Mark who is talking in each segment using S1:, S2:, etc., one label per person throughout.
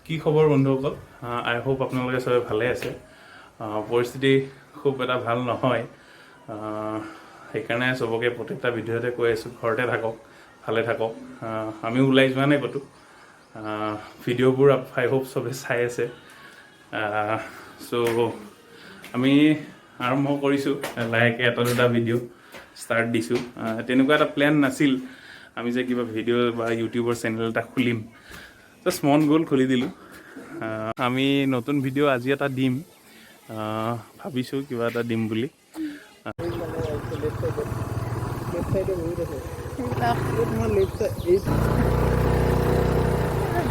S1: কি খবৰ বন্ধুসকল আই হোপ আপোনালোকে সবে ভালে আছে পৰিস্থিতি খুব এটা ভাল নহয় সেইকাৰণে সবকে প্ৰত্যেকটা ভিডিঅ'তে কৈ আছোঁ ঘৰতে থাকক ভালে থাকক আমি ওলাই যোৱা নাই কতো ভিডিঅ'বোৰ আই হোপ সবে চাই আছে সো আমি আৰম্ভ কৰিছোঁ লাহেকৈ এটা দুটা ভিডিঅ' ষ্টাৰ্ট দিছোঁ তেনেকুৱা এটা প্লেন নাছিল আমি যে কিবা ভিডিঅ' বা ইউটিউবৰ চেনেল এটা খুলিম জাষ্ট মন গ'ল খুলি দিলোঁ আমি নতুন ভিডিঅ' আজি এটা দিম ভাবিছোঁ কিবা এটা দিম বুলি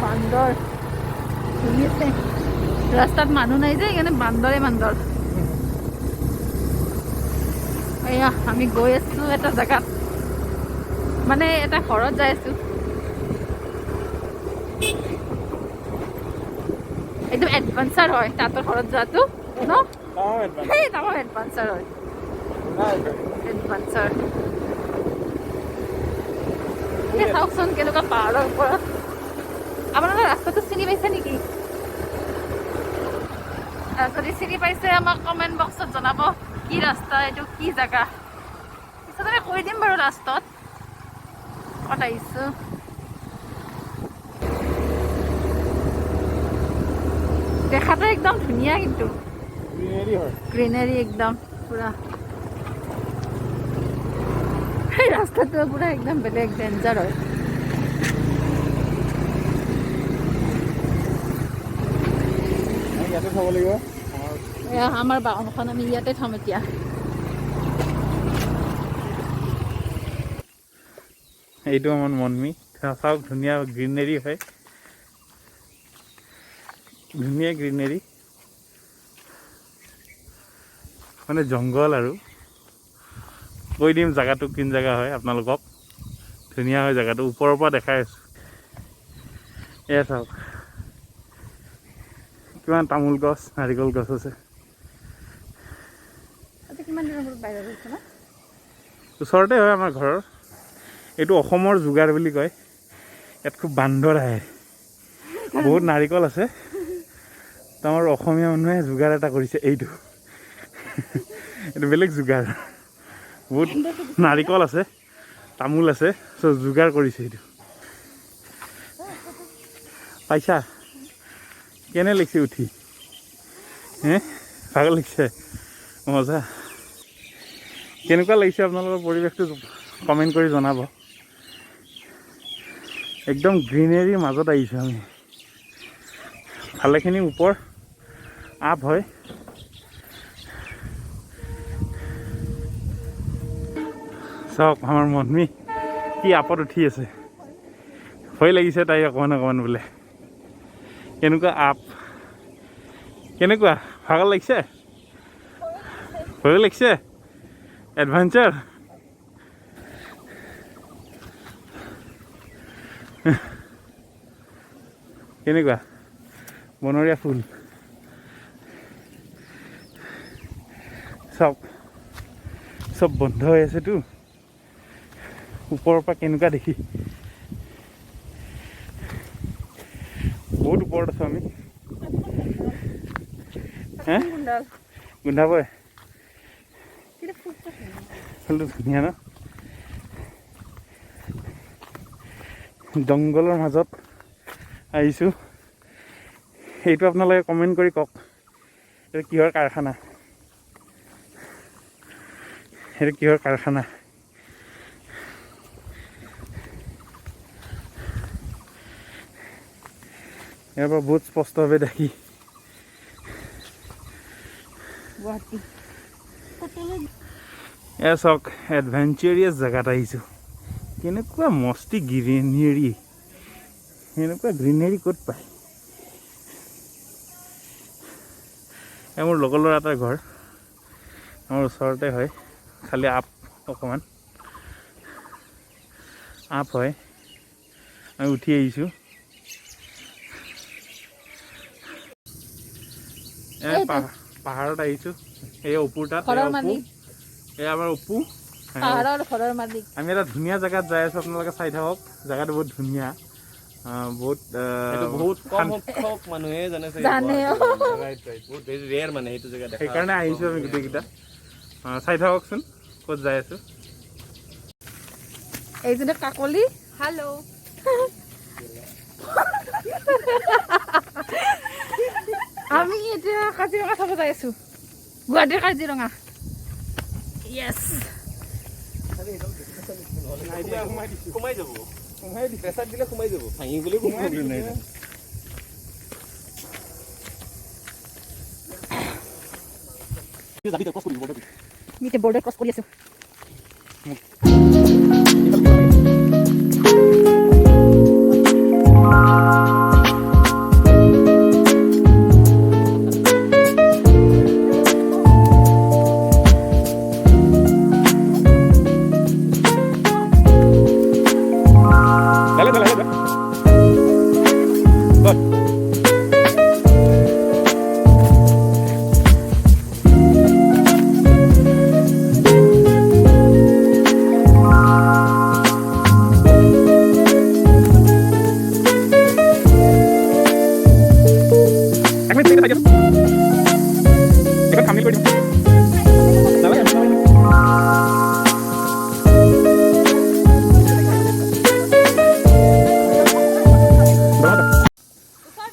S2: বান্দৰ ৰাস্তাত মানুহ নাই যে সেইকাৰণে বান্দৰে বান্দৰ এয়া আমি গৈ আছোঁ এটা জেগাত মানে এটা ঘৰত যাই আছোঁ একদম এডভেঞ্চাৰ হয় তাহাঁতৰ ঘৰত যোৱাটো ন সেই ডাঙৰ এডভেঞ্চাৰ হয় এডভেঞ্চাৰ চাওকচোন কেনেকুৱা পাহাৰৰ ওপৰত আপোনালোকে ৰাস্তাটো চিনি পাইছে নেকি যদি চিনি পাইছে আমাক কমেণ্ট বক্সত জনাব কি ৰাস্তা এইটো কি জেগা পিছত আমি কৈ দিম বাৰু লাষ্টত ক'ত আহিছোঁ দেখাটো একদম ধুনীয়া কিন্তু গ্ৰীনাৰী একদম পুৰা সেই ৰাস্তাটো পুৰা একদম বেলেগ ডেঞ্জাৰ হয়
S1: ইয়াতে চাব লাগিব
S2: আমাৰ বাহনখন আমি ইয়াতে থম এতিয়া
S1: এইটো আমাৰ মনমি চাওক ধুনীয়া গ্ৰীনাৰী হয় ধুনীয়া গ্ৰীনাৰী মানে জংঘল আৰু কৈ দিম জেগাটো কিন জেগা হয় আপোনালোকক ধুনীয়া হয় জেগাটো ওপৰৰ পৰা দেখাই আছোঁ এয়া চাওক কিমান তামোল গছ নাৰিকল গছ আছে ওচৰতে হয় আমাৰ ঘৰৰ এইটো অসমৰ যোগাৰ বুলি কয় ইয়াত খুব বান্দৰ আহে বহুত নাৰিকল আছে আমাৰ অসমীয়া মানুহে যোগাৰ এটা কৰিছে এইটো এইটো বেলেগ যোগাৰ বহুত নাৰিকল আছে তামোল আছে চ' যোগাৰ কৰিছে এইটো পাইছা কেনে লাগিছে উঠি ভাগৰ লাগিছে মজা কেনেকুৱা লাগিছে আপোনালোকৰ পৰিৱেশটো কমেণ্ট কৰি জনাব একদম গ্ৰীনেৰীৰ মাজত আহিছোঁ আমি ভালেখিনি ওপৰ আপ হয় চাওক আমাৰ মনমি কি আপত উঠি আছে ভয় লাগিছে তাই অকণমান অকণমান বোলে কেনেকুৱা আপ কেনেকুৱা ভাগৰ লাগিছে ভয় লাগিছে এডভেঞ্চাৰ কেনেকুৱা বনৰীয়া ফুল চাওক চব বন্ধ হৈ আছেতো ওপৰৰ পৰা কেনেকুৱা দেখি বহুত ওপৰত আছোঁ আমি গোন্ধাবই ফুলটো ধুনীয়া ন জংঘলৰ মাজত আহিছোঁ এইটো আপোনালোকে কমেণ্ট কৰি কওক এইটো কিহৰ কাৰখানা এইটো কিহৰ কাৰখানা ইয়াৰ পৰা বহুত স্পষ্টভাৱে দেখি এয়া চাওক এডভেঞ্চাৰিয়াছ জেগাত আহিছোঁ কেনেকুৱা মস্তি গ্ৰীনেৰী এনেকুৱা গ্ৰীনেৰী ক'ত পায় এয়া মোৰ লগৰ ল'ৰা এটাৰ ঘৰ আমাৰ ওচৰতে হয় খালি আপ অকণমান আপ হয় আমি উঠি আহিছোঁ পাহাৰত আহিছোঁ এই অপুৰ তাত এই আমাৰ অপু
S2: পাহাৰৰ ঘৰৰ মালিক
S1: আমি এটা ধুনীয়া জেগাত যাই আছোঁ আপোনালোকে চাই থাকক জেগাটো বহুত ধুনীয়া বহুত
S3: এইটো বহুত কম সংখ্যক মানুহে জানে
S2: জানে,
S3: ৰাইট বহুত ভেৰি ৰেয়াৰ মানে সেইটো জেগা দেখা
S1: সেইকাৰণে আহিছোঁ আমি গোটেইকেইটা চাই থাককচোন ক'ত যাই আছোঁ
S2: এইজনে কাকলি হেল্ল' আমি এতিয়া কাজিৰঙা চাব যাই আছো গুৱাহাটীৰ কাজিৰঙা য়েছ
S3: সোমাই যাব প্ৰেছাৰ দিলে সোমাই যাব ভাঙি বুলি প্ৰব্লেম নাই
S2: আমি এতিয়া বৰ্ডাৰ ক্ৰছ কৰি আছো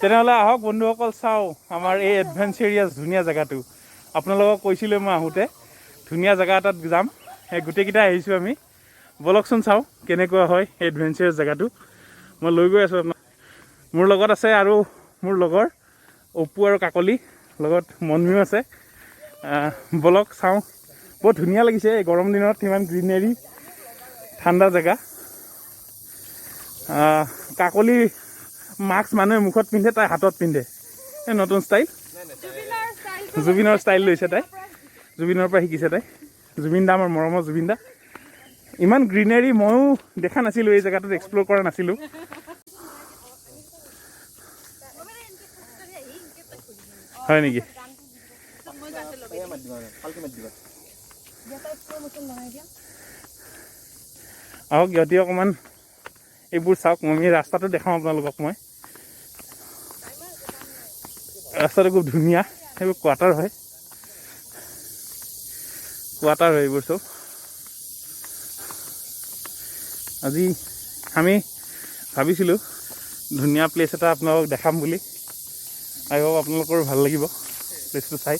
S1: তেনেহ'লে আহক বন্ধুসকল চাওঁ আমাৰ এই এডভেঞ্চাৰিয়াছ ধুনীয়া জেগাটো আপোনালোকক কৈছিলোঁ মই আহোঁতে ধুনীয়া জেগা এটাত যাম সেই গোটেইকেইটা আহিছোঁ আমি বলকচোন চাওঁ কেনেকুৱা হয় এডভেঞ্চাৰিয়াছ জেগাটো মই লৈ গৈ আছোঁ আপোনাক মোৰ লগত আছে আৰু মোৰ লগৰ অপু আৰু কাকলি লগত মনমিও আছে বলক চাওঁ বহুত ধুনীয়া লাগিছে এই গৰম দিনত ইমান গ্ৰীনেৰী ঠাণ্ডা জেগা কাকলি মাস্ক মানুহে মুখত পিন্ধে তাই হাতত পিন্ধে এই নতুন ষ্টাইল জুবিনৰ ষ্টাইল লৈছে তাই জুবিনৰ পৰা শিকিছে তাই জুবিন দা আমাৰ মৰমৰ জুবিন দা ইমান গ্ৰীনেৰী ময়ো দেখা নাছিলোঁ এই জেগাটোত এক্সপ্ল'ৰ কৰা নাছিলোঁ হয় নেকি আহক সিহঁতি অকণমান এইবোৰ চাওক আমি ৰাস্তাটো দেখাওঁ আপোনালোকক মই ৰাস্তাটো খুব ধুনীয়া সেইবোৰ কোৱাৰ্টাৰ হয় এইবোৰ চব আজি আমি ভাবিছিলোঁ ধুনীয়া প্লেচ এটা আপোনালোকক দেখাম বুলি আই হোপ আপোনালোকৰো ভাল লাগিব প্লেচটো চাই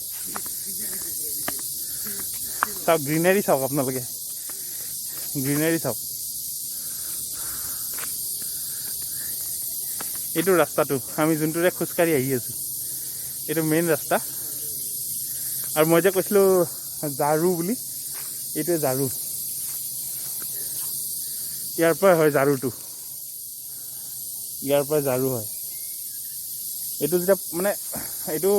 S1: চাওক গ্ৰীনেৰী চাওক আপোনালোকে গ্ৰীনেৰী চাওক এইটো ৰাস্তাটো আমি যোনটোৰে খোজকাঢ়ি আহি আছোঁ এইটো মেইন ৰাস্তা আৰু মই যে কৈছিলোঁ ঝাৰু বুলি এইটোৱে ঝাৰু ইয়াৰ পৰাই হয় ঝাৰুটো ইয়াৰ পৰাই ঝাৰু হয় এইটো যেতিয়া মানে এইটো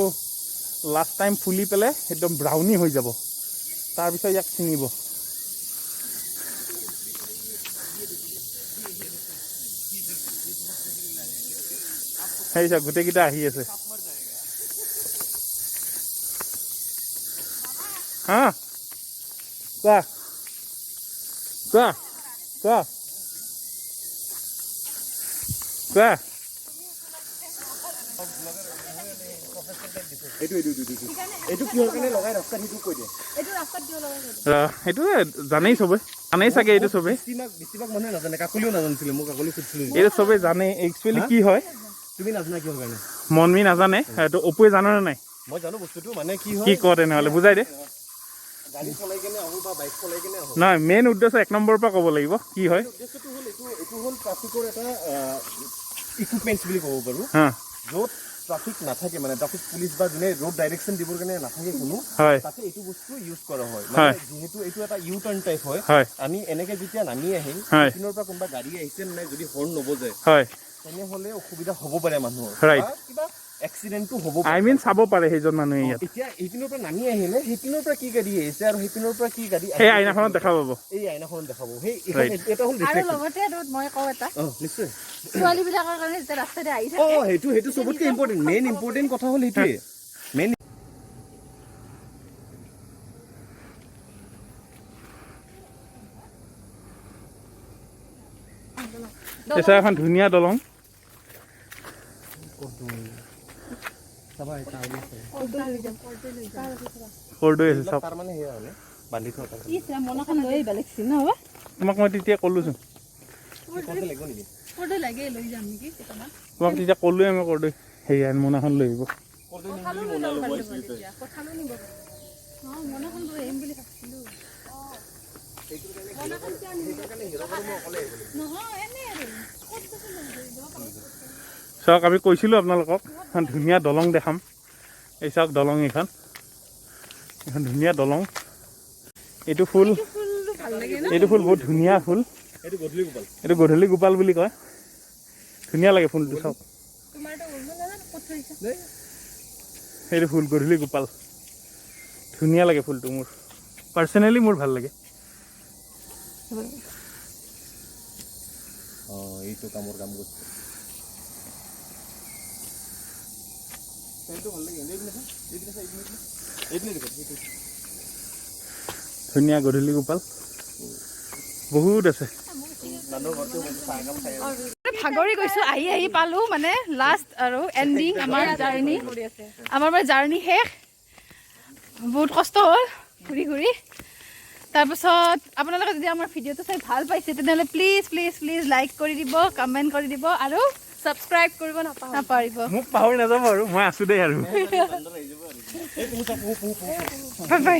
S1: লাষ্ট টাইম ফুলি পেলাই একদম ব্ৰাউনি হৈ যাব তাৰপিছত ইয়াক ছিঙিব সেই চাওক গোটেইকেইটা আহি আছে হা কোৱা কোৱা কোৱা কোৱা এইটো জানেই চবেই জানেই চাগে এইটো চবেই
S3: বেছিভাগ মানুহে নাজানে কাকলিও নাজানিছিলে মোক কাকলি সুধিছিলোঁ
S1: এইটো চবেই জানে একচুৱেলি কি হয়
S3: তুমি নাজানা কিহৰ কাৰণে
S1: মনমি নাজানে এইটো অপুৱে জানেনে নাই
S3: মই জানো বস্তুটো মানে কি হয়
S1: কি ক তেনেহ'লে বুজাই দে
S3: গাড়ী চলাই কেনে আহোঁ বা বাইক চলাই কেনে আহোঁ
S1: নহয় মেইন উদ্দেশ্য 1 নম্বৰৰ পৰা ক'ব লাগিব কি হয়
S3: উদ্দেশ্যটো হ'ল এইটো হ'ল ট্ৰাফিকৰ এটা ইকুইপমেণ্টছ বুলি ক'ব পাৰোঁ
S1: হা
S3: য'ত ট্ৰাফিক নাথাকে মানে ট্ৰাফিক পুলিচ বা যোনে ৰোড ডাইৰেকশ্যন দিবৰ কাৰণে নাথাকে কোনো
S1: হয়
S3: তাতে এইটো বস্তু ইউজ কৰা হয় মানে যিহেতু এইটো এটা ইউ টাৰ্ণ টাইপ হয় আমি এনেকে যেতিয়া নামি আহিম পিছনৰ পৰা কোনোবা গাড়ী আহিছে নে যদি হৰ্ণ নবজায়
S1: হয়
S3: তেনেহ'লে অসুবিধা হ'ব পাৰে মানুহৰ কিবা এক্সিডেণ্টটো হ'ব
S1: আই মিন চাব পাৰে সেইজন মানুহে ইয়াত
S3: এতিয়া এইপিনৰ পৰা নামি আহিলে সেইপিনৰ পৰা কি গাড়ী আহিছে আৰু সেইপিনৰ পৰা কি গাড়ী
S1: সেই আইনাখনত দেখা পাব
S3: এই আইনাখনত দেখাব সেই এটা হ'ল
S2: আৰু লগতে মই কওঁ এটা
S3: নিশ্চয়
S2: ছোৱালীবিলাকৰ কাৰণে যেতিয়া ৰাস্তাতে আহি থাকে
S3: সেইটো চবতকৈ ইম্পৰ্টেণ্ট মেইন ইম্পৰ্টেণ্ট কথা হ'ল সেইটোৱে মেইন
S1: এখন ধুনীয়া দলং
S3: চাবা এটা আইলি আছে
S1: কৰ্দৈ আছে চব
S3: তাৰ মানে হেয়া হলে বান্ধি থোৱা তাৰ
S2: ইছ ৰাম মনাখন লৈ আহিবা লাগিছিল ন হ'ব
S1: তোমাক মই তেতিয়া ক'লোচোন
S3: কৰ্দৈ লাগিব নেকি
S2: কৰ্দৈ লাগে লৈ যাম নেকি কেইটামান
S1: তোমাক তেতিয়া ক'লোৱে মই কৰ্দৈ সেয়া মোনাখন লৈ আহিব
S3: কৰ্দৈ নিলি মোনা ল'ব আহিছিল
S2: কঁঠালো নিব অঁ মনাখন লৈ আহিম বুলি ভাবিছিলোঁ নহয় এনেই আৰু
S1: চাওক আমি কৈছিলোঁ আপোনালোকক এখন ধুনীয়া দলং দেখাম এই চাওক দলং এইখন ধুনীয়া দলং এইটো ফুল এইটো ফুল বহুত ধুনীয়া ফুল এইটো গধূলি গোপাল বুলি কয় ধুনীয়া লাগে ফুলটো চাওক এইটো ফুল গধূলি গোপাল ধুনীয়া লাগে ফুলটো মোৰ পাৰ্চনেলি মোৰ ভাল লাগে
S3: এইটো কামৰ কাম কৰিছে এইটো ভাল লাগে
S1: ধুনীয়া গধূলি গোপাল বহুত আছে
S2: ভাগৰি গৈছো আহি আহি পালো মানে লাষ্ট আৰু এণ্ডিং আমাৰ জাৰ্ণি আমাৰ মানে জাৰ্ণি শেষ বহুত কষ্ট হ'ল ঘূৰি ঘূৰি তাৰপিছত আপোনালোকে যদি আমাৰ ভিডিঅ'টো চাই ভাল পাইছে তেনেহ'লে প্লিজ প্লিজ প্লিজ লাইক কৰি দিব কমেণ্ট কৰি দিব আৰু ছাবস্ক্ৰাইব কৰিব নাপাহৰিব
S1: মোক পাহৰি নাযাব আৰু মই আছোঁ দেই আৰু
S2: বাই বাই